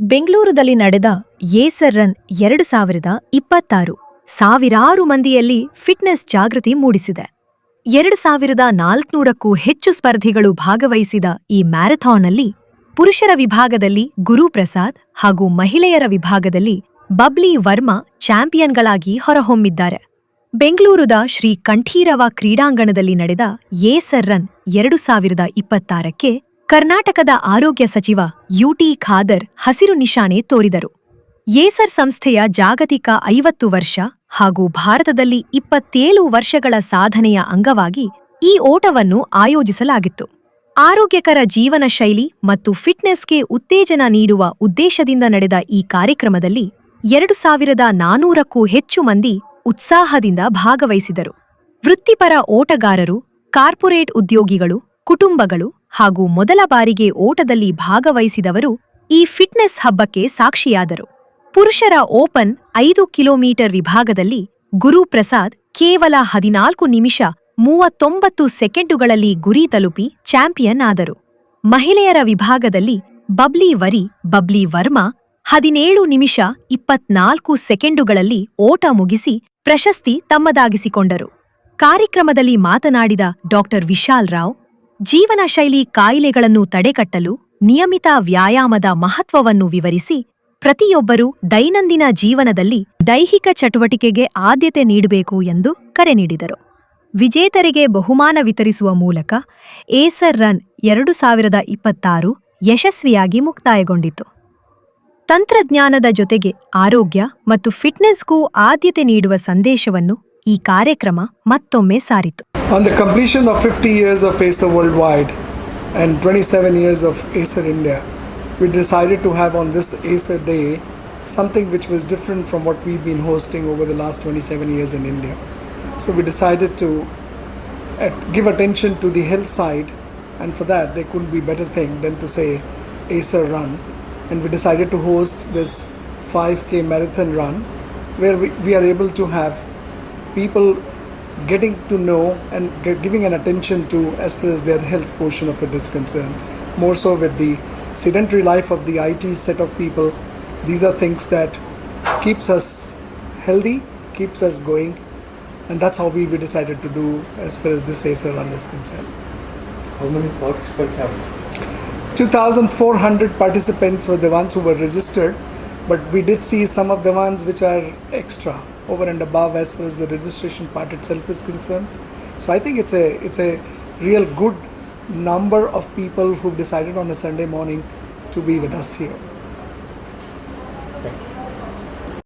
ಬೆಂಗಳೂರುದಲ್ಲಿ ನಡೆದ Acer run 2026 ಸಾವಿರಾರು ಮಂದಿಯಲ್ಲಿ ಫಿಟ್ನೆಸ್ ಜಾಗೃತಿ ಮೂಡಿಸಿದೆ. 2400ಕ್ಕೂ ಹೆಚ್ಚು ಸ್ಪರ್ಧಿಗಳು ಭಾಗವಹಿಸಿದ ಈ ಮ್ಯಾರಥಾನ್ನಲ್ಲಿ ಪುರುಷರ ವಿಭಾಗದಲ್ಲಿ ಗುರುಪ್ರಸಾದ್ ಹಾಗೂ ಮಹಿಳೆಯರ ವಿಭಾಗದಲ್ಲಿ ಬಬ್ಲಿ ವರ್ಮಾ ಚಾಂಪಿಯನ್ಗಳಾಗಿ ಹೊರಹೊಮ್ಮಿದ್ದಾರೆ. ಬೆಂಗಳೂರುದ ಶ್ರೀ ಕಂಠೀರವ ಕ್ರೀಡಾಂಗಣದಲ್ಲಿ ನಡೆದ ಏಸರ್ ರನ್ 2026ಕ್ಕೆ ಕರ್ನಾಟಕದ ಆರೋಗ್ಯ ಸಚಿವ ಯುಟಿ ಖಾದರ್ ಹಸಿರು ನಿಶಾನೆ ತೋರಿದರು. ಏಸರ್ ಸಂಸ್ಥೆಯ ಜಾಗತಿಕ 50 ವರ್ಷ ಹಾಗೂ ಭಾರತದಲ್ಲಿ 27 ವರ್ಷಗಳ ಸಾಧನೆಯ ಅಂಗವಾಗಿ ಈ ಓಟವನ್ನು ಆಯೋಜಿಸಲಾಗಿತ್ತು. ಆರೋಗ್ಯಕರ ಜೀವನ ಶೈಲಿ ಮತ್ತು ಫಿಟ್ನೆಸ್ಗೆ ಉತ್ತೇಜನ ನೀಡುವ ಉದ್ದೇಶದಿಂದ ನಡೆದ ಈ ಕಾರ್ಯಕ್ರಮದಲ್ಲಿ 2400ಕ್ಕೂ ಹೆಚ್ಚು ಮಂದಿ ಉತ್ಸಾಹದಿಂದ ಭಾಗವಹಿಸಿದರು. ವೃತ್ತಿಪರ ಓಟಗಾರರು, ಕಾರ್ಪೊರೇಟ್ ಉದ್ಯೋಗಿಗಳು, ಕುಟುಂಬಗಳು ಹಾಗೂ ಮೊದಲ ಬಾರಿಗೆ ಓಟದಲ್ಲಿ ಭಾಗವಹಿಸಿದವರು ಈ ಫಿಟ್ನೆಸ್ ಹಬ್ಬಕ್ಕೆ ಸಾಕ್ಷಿಯಾದರು. ಪುರುಷರ ಓಪನ್ 5 ಕಿಲೋಮೀಟರ್ ವಿಭಾಗದಲ್ಲಿ ಗುರುಪ್ರಸಾದ್ ಕೇವಲ 14 ನಿಮಿಷ 39 ಸೆಕೆಂಡುಗಳಲ್ಲಿ ಗುರಿ ತಲುಪಿ ಚಾಂಪಿಯನ್ ಆದರು. ಮಹಿಳೆಯರ ವಿಭಾಗದಲ್ಲಿ ಬಬ್ಲಿ ವರ್ಮಾ 17 ನಿಮಿಷ 24 ಸೆಕೆಂಡುಗಳಲ್ಲಿ ಓಟ ಮುಗಿಸಿ ಪ್ರಶಸ್ತಿ ತಮ್ಮದಾಗಿಸಿಕೊಂಡರು. ಕಾರ್ಯಕ್ರಮದಲ್ಲಿ ಮಾತನಾಡಿದ ಡಾ. ವಿಶಾಲ್ ರಾವ್, ಜೀವನ ಶೈಲಿ ಕಾಯಿಲೆಗಳನ್ನು ತಡೆಗಟ್ಟಲು ನಿಯಮಿತ ವ್ಯಾಯಾಮದ ಮಹತ್ವವನ್ನು ವಿವರಿಸಿ, ಪ್ರತಿಯೊಬ್ಬರೂ ದೈನಂದಿನ ಜೀವನದಲ್ಲಿ ದೈಹಿಕ ಚಟುವಟಿಕೆಗೆ ಆದ್ಯತೆ ನೀಡಬೇಕು ಎಂದು ಕರೆ ನೀಡಿದರು. ವಿಜೇತರಿಗೆ ಬಹುಮಾನ ವಿತರಿಸುವ ಮೂಲಕ ಏಸರ್ ರನ್ 2026 ಯಶಸ್ವಿಯಾಗಿ ಮುಕ್ತಾಯಗೊಂಡಿತು. ತಂತ್ರಜ್ಞಾನದ ಜೊತೆಗೆ ಆರೋಗ್ಯ ಮತ್ತು ಫಿಟ್ನೆಸ್ಗೂ ಆದ್ಯತೆ ನೀಡುವ ಸಂದೇಶವನ್ನು ಈ ಕಾರ್ಯಕ್ರಮ ಮತ್ತೊಮ್ಮೆ ಸಾರಿತು. On the completion of 50 years of ACER worldwide and 27 years of ACER India, we decided to have on this ACER day something which was different from what we've been hosting over the last 27 years in India. So we decided to give attention to the health side, and for that there couldn't be better thing than to say ACER run. And we decided to host this 5K marathon run where we are able to have people getting to know and giving an attention to as far as their health portion of it is concerned. More so with the sedentary life of the IT set of people, these are things that keeps us healthy, keeps us going, and that's how we decided to do as far as this ACER run is concerned. How many participants have? 2,400 participants were the ones who were registered, but we did see some of the ones which are extra over and above as far as the registration part itself is concerned. So I think it's a real good number of people who've decided on a Sunday morning to be with us here. Thank you.